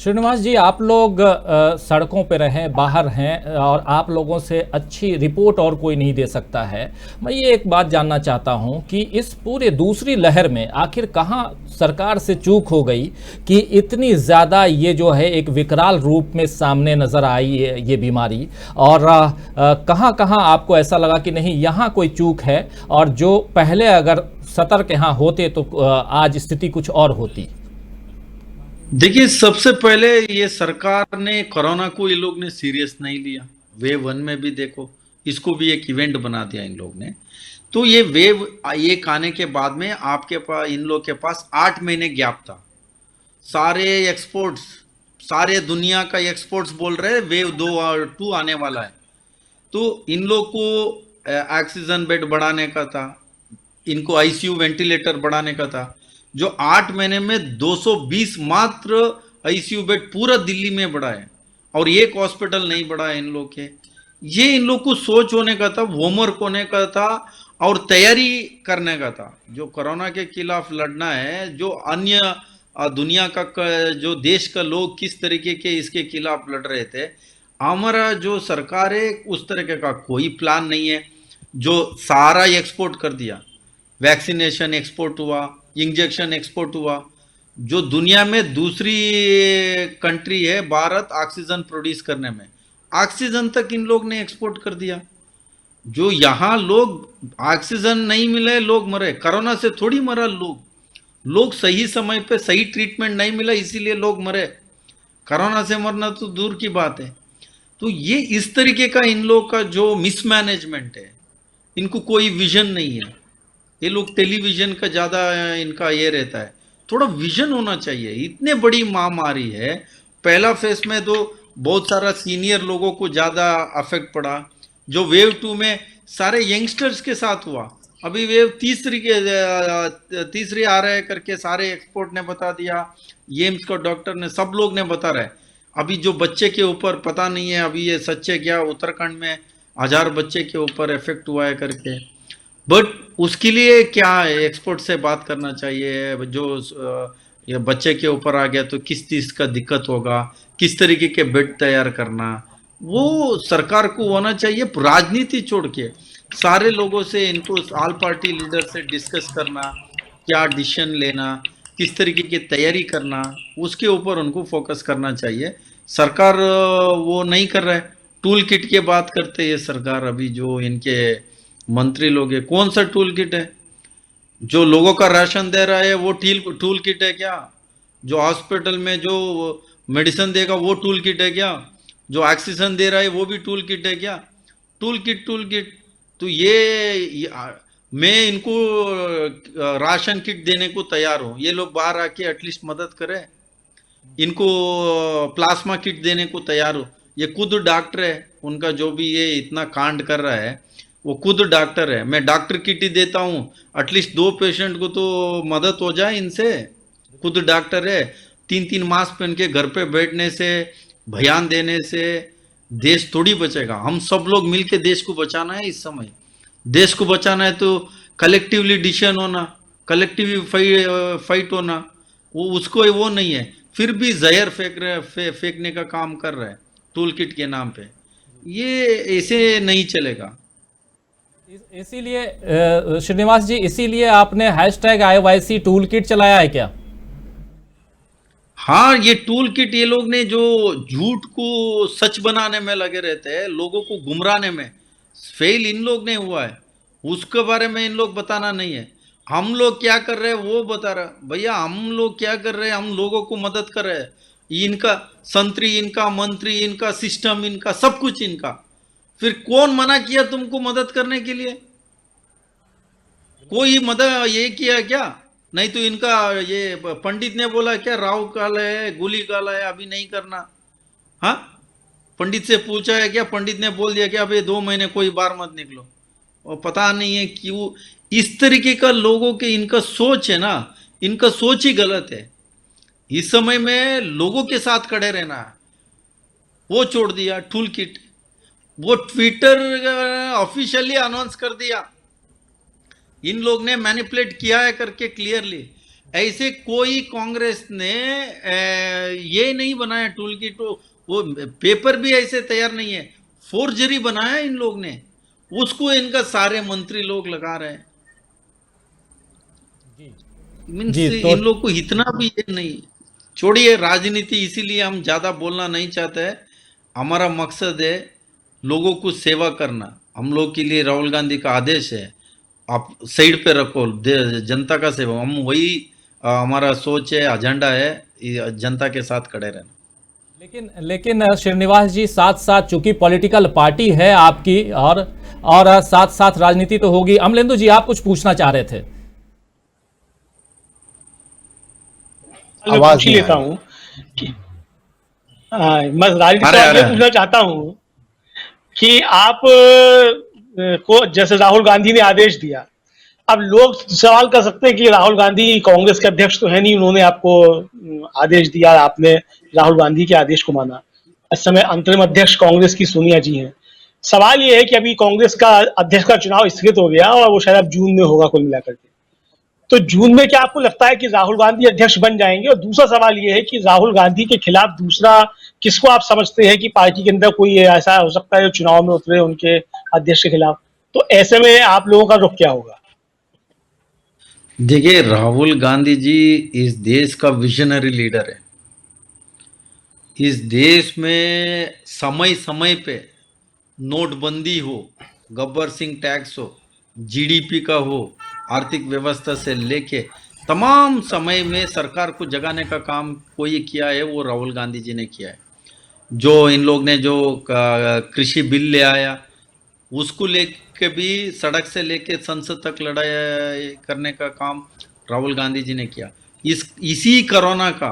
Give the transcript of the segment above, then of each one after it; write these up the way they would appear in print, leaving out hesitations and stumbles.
श्रीनिवास जी, आप लोग सड़कों पे रहें, बाहर हैं और आप लोगों से अच्छी रिपोर्ट और कोई नहीं दे सकता है। मैं ये एक बात जानना चाहता हूं कि इस पूरे दूसरी लहर में आखिर कहां सरकार से चूक हो गई कि इतनी ज़्यादा ये जो है एक विकराल रूप में सामने नज़र आई है ये बीमारी, और कहां कहां आपको ऐसा लगा कि नहीं यहाँ कोई चूक है और जो पहले अगर सतर्क यहाँ होते तो आज स्थिति कुछ और होती। देखिए, सबसे पहले ये सरकार ने कोरोना को ये लोग ने सीरियस नहीं लिया। वेव वन में भी देखो, इसको भी एक इवेंट बना दिया इन लोग ने। तो ये वेव एक आने के बाद में आपके पास इन लोग के पास 8 महीने गैप था। सारे एक्सपोर्ट्स, सारे दुनिया का एक्सपोर्ट्स बोल रहे हैं वेव 2 और 2 आने वाला है। तो इन लोग को ऑक्सीजन बेड बढ़ाने का था, इनको आईसीयू वेंटिलेटर बढ़ाने का था। जो 8 महीने में 220 मात्र आईसीयू बेड पूरा दिल्ली में बढ़ा है, और एक हॉस्पिटल नहीं बढ़ा है इन लोग के। ये इन लोग को सोच होने का था, होमवर्क होने का था और तैयारी करने का था। जो कोरोना के खिलाफ लड़ना है, जो अन्य दुनिया का जो देश का लोग किस तरीके के इसके खिलाफ लड़ रहे थे, हमारा जो सरकार है उस तरीके का कोई प्लान नहीं है। जो सारा एक्सपोर्ट कर दिया, वैक्सीनेशन एक्सपोर्ट हुआ, इंजेक्शन एक्सपोर्ट हुआ। जो दुनिया में दूसरी कंट्री है भारत ऑक्सीजन प्रोड्यूस करने में, ऑक्सीजन तक इन लोग ने एक्सपोर्ट कर दिया। जो यहाँ लोग ऑक्सीजन नहीं मिले, लोग मरे। कोरोना से थोड़ी मरा लोग सही समय पे सही ट्रीटमेंट नहीं मिला इसीलिए लोग मरे। कोरोना से मरना तो दूर की बात है। तो ये इस तरीके का इन लोग का जो मिसमैनेजमेंट है, इनको कोई विजन नहीं है। ये लोग टेलीविजन का ज्यादा इनका ये रहता है। थोड़ा विजन होना चाहिए। इतने बड़ी महामारी है, पहला फेज में तो बहुत सारा सीनियर लोगों को ज्यादा अफेक्ट पड़ा। जो वेव 2 में सारे यंगस्टर्स के साथ हुआ। अभी वेव तीसरी आ रहा है करके सारे एक्सपर्ट ने बता दिया, एम्स का डॉक्टर ने, सब लोग ने बता रहे। अभी जो बच्चे के ऊपर पता नहीं है अभी ये सच्चे क्या, उत्तराखंड में 1000 बच्चे के ऊपर इफेक्ट हुआ है करके। बट उसके लिए क्या है, एक्सपर्ट से बात करना चाहिए। जो ये बच्चे के ऊपर आ गया तो किस चीज का दिक्कत होगा, किस तरीके के बेड तैयार करना, वो सरकार को होना चाहिए। राजनीति छोड़ के सारे लोगों से, इनको ऑल पार्टी लीडर से डिस्कस करना, क्या डिसीजन लेना, किस तरीके की तैयारी करना, उसके ऊपर उनको फोकस करना चाहिए। सरकार वो नहीं कर रहा है। टूल किट की बात करते हैं सरकार। अभी जो इनके मंत्री लोग है, कौन सा टूल किट है? जो लोगों का राशन दे रहा है वो टूल किट है क्या? जो हॉस्पिटल में जो मेडिसिन देगा वो टूल किट है क्या? जो ऑक्सीजन दे रहा है वो भी टूल किट है क्या? Tool kit. तो मैं इनको राशन किट देने को तैयार हूं। ये लोग बाहर आके एटलीस्ट मदद करें। इनको प्लाज्मा किट देने को तैयार हो। ये खुद डॉक्टर है, उनका जो भी ये इतना कांड कर रहा है वो खुद डॉक्टर है। मैं डॉक्टर किट ही देता हूँ, एटलीस्ट 2 पेशेंट को तो मदद हो जाए इनसे। खुद डॉक्टर है। 3-3 मास्क पहन के घर पे बैठने से, बयान देने से देश थोड़ी बचेगा। हम सब लोग मिलके देश को बचाना है। इस समय देश को बचाना है तो कलेक्टिवली डिसीजन होना, कलेक्टिवली फाइट होना। वो उसको वो नहीं है, फिर भी जहर फेंकने का काम कर रहा है टूल किट के नाम पे। ये ऐसे नहीं चलेगा। इसीलिए श्रीनिवास जी, इसीलिए आपने हैशटैग IYC टूल किट चलाया है क्या? हाँ, ये टूल किट ये लोग ने जो झूठ को सच बनाने में लगे रहते हैं, लोगों को गुमराने में फेल इन लोग ने हुआ है। उसके बारे में इन लोग बताना नहीं है। हम लोग क्या कर रहे हैं वो बता रहा भैया। हम लोग क्या कर रहे हैं, हम लोगों को मदद कर रहे हैं। इनका संतरी, इनका मंत्री, इनका सिस्टम, इनका सब कुछ इनका। फिर कौन मना किया तुमको मदद करने के लिए? कोई मदद ये किया क्या? नहीं तो इनका ये पंडित ने बोला क्या, राहु काल है, गुली काल है, अभी नहीं करना? हाँ, पंडित से पूछा है क्या? पंडित ने बोल दिया कि अब ये 2 महीने कोई बाहर मत निकलो। और पता नहीं है क्यों इस तरीके का लोगों के इनका सोच है ना, इनका सोच ही गलत है। इस समय में लोगों के साथ खड़े रहना है, वो छोड़ दिया टूल किट। वो ट्विटर ऑफिशियली अनाउंस कर दिया, इन लोग ने मैनिपुलेट किया है करके क्लियरली। ऐसे कोई कांग्रेस ने ये नहीं बनाया टूल किट, वो पेपर भी ऐसे तैयार नहीं है, फोर्जरी बनाया इन लोग ने, उसको इनका सारे मंत्री लोग लगा रहे हैं। मीन्स जी तो इन लोग को इतना भी ये नहीं, छोड़िए राजनीति, इसीलिए हम ज्यादा बोलना नहीं चाहते हैं। हमारा मकसद है लोगों को सेवा करना। हम लोग के लिए राहुल गांधी का आदेश है, आप साइड पे रखो, जनता का सेवा, हम वही हमारा सोच है, एजेंडा है, जनता के साथ खड़े रहना। लेकिन लेकिन श्रीनिवास जी, साथ साथ चूंकि पॉलिटिकल पार्टी है आपकी और साथ साथ राजनीति तो होगी। अमलेंदु जी, आप कुछ पूछना चाह रहे थे? मैं पूछ ही लेता हूँ कि मैं राजनीतिक सवाल ये पूछना चाहता हूँ कि आप को जैसे राहुल गांधी ने आदेश दिया, अब लोग सवाल कर सकते हैं कि राहुल गांधी कांग्रेस के अध्यक्ष तो है नहीं, उन्होंने आपको आदेश दिया, आपने राहुल गांधी के आदेश को माना। इस समय अंतरिम अध्यक्ष कांग्रेस की सोनिया जी हैं। सवाल ये है कि अभी कांग्रेस का अध्यक्ष का चुनाव स्थगित हो गया और वो शायद अब जून में होगा कुल मिलाकर के। तो जून में क्या आपको लगता है कि राहुल गांधी अध्यक्ष बन जाएंगे? और दूसरा सवाल ये है कि राहुल गांधी के खिलाफ दूसरा किसको आप समझते हैं कि पार्टी के अंदर कोई ऐसा हो सकता है जो चुनाव में उतरे उनके अध्यक्ष के खिलाफ? तो ऐसे में आप लोगों का रुख क्या होगा? देखिए, राहुल गांधी जी इस देश का विजनरी लीडर है। इस देश में समय समय पे नोटबंदी हो, गब्बर सिंह टैक्स हो, जीडीपी का हो, आर्थिक व्यवस्था से लेके तमाम समय में सरकार को जगाने का काम कोई किया है, वो राहुल गांधी जी ने किया है। जो इन लोग ने जो कृषि बिल ले आया, उसको लेके भी सड़क से लेके संसद तक लड़ाई करने का काम राहुल गांधी जी ने किया। इसी कोरोना का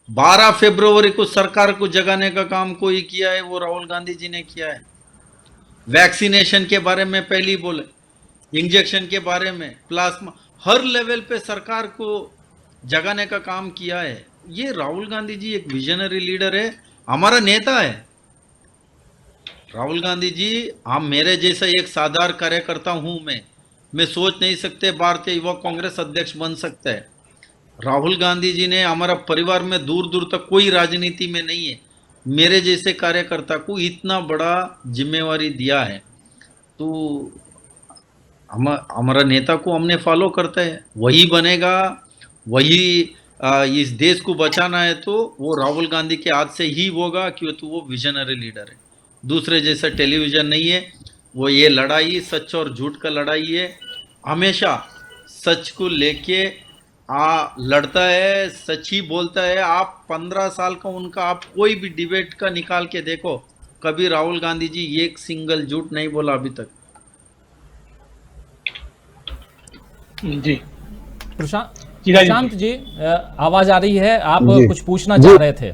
12 फरवरी को सरकार को जगाने का काम कोई किया है, वो राहुल गांधी जी ने किया है। वैक्सीनेशन के बारे में पहले ही बोले, इंजेक्शन के बारे में, प्लाज्मा, हर लेवल पे सरकार को जगाने का काम किया है। ये राहुल गांधी जी एक विजनरी लीडर है, हमारा नेता है। राहुल गांधी जी, हम मेरे जैसा एक साधारण कार्यकर्ता हूं, मैं सोच नहीं सकते भारतीय युवा कांग्रेस अध्यक्ष बन सकता है। राहुल गांधी जी ने हमारा परिवार में दूर दूर तक कोई राजनीति में नहीं है, मेरे जैसे कार्यकर्ता को इतना बड़ा जिम्मेवारी दिया है। तो हमारा नेता को हमने फॉलो करते हैं, वही बनेगा, वही इस देश को बचाना है तो वो राहुल गांधी के हाथ से ही होगा, क्योंकि वो विजनरी लीडर है। दूसरे जैसा टेलीविजन नहीं है, वो ये लड़ाई सच और झूठ का लड़ाई है, हमेशा सच को लेके लड़ता है, सच ही बोलता है। आप 15 साल का उनका आप कोई भी डिबेट का निकाल के देखो, कभी राहुल गांधी जी एक सिंगल झूठ नहीं बोला अभी तक। जी प्रशांत जी, आवाज आ रही है? आप कुछ पूछना चाह रहे थे?